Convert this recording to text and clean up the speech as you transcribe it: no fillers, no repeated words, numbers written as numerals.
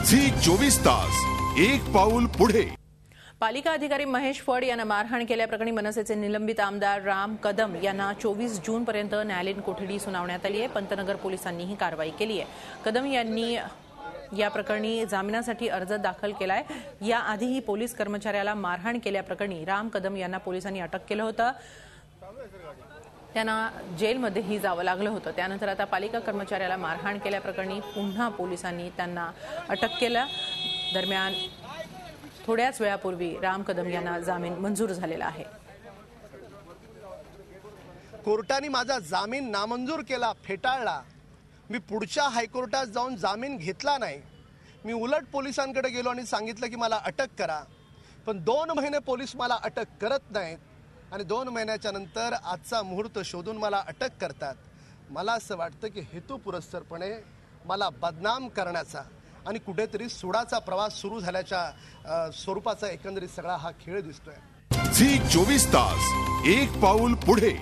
Zee 24 तास एक पाऊल पुढे। पालिका अधिकारी महेश फड यांना मारहाण केल्याप्रकरणी मनसेचे निलंबित आमदार राम कदम यांना 24 जूनपर्यंत न्यायालयीन कोठडी सुनावण्यात आली आहे। पंतनगर पोलिसांनी ही कारवाई केली आहे। कदम यांनी या प्रकरणी जामिनासाठी अर्ज दाखल केलाय। याआधीही पोलीस कर्मचाऱ्याला मारहाण केल्याप्रकरणी राम कदम यांना पोलिसांनी अटक केलं होतं। त्यांना जेलमध्येही जावं लागलं होतं। त्यानंतर आता पालिका कर्मचाऱ्याला मारहाण केल्याप्रकरणी पुन्हा पोलिसांनी त्यांना अटक केलं। दरम्यान थोड्याच वेळापूर्वी राम कदम यांना जामीन मंजूर झालेला आहे। कोर्टाने माझा जामीन नामंजूर केला, फेटाळला। मी पुढच्या हायकोर्टात जाऊन जामीन घेतला नाही। मी उलट पोलिसांकडे गेलो आणि सांगितलं की मला अटक करा, पण 2 महिने पोलीस मला अटक करत नाहीत आणि 2 महिन्याच्या नंतर आजचा मुहूर्त शोधून मला अटक करतात। मला असं वाटतं की हेतुपुरस्सरपणे मला बदनाम करण्याचा आणि कुठेतरी सुडाचा प्रवास सुरू झाल्याच्या स्वरूपाचा एकंदरीत सगळा हा खेळ दिसतोय। झी 24 तास एक पाऊल पुढे।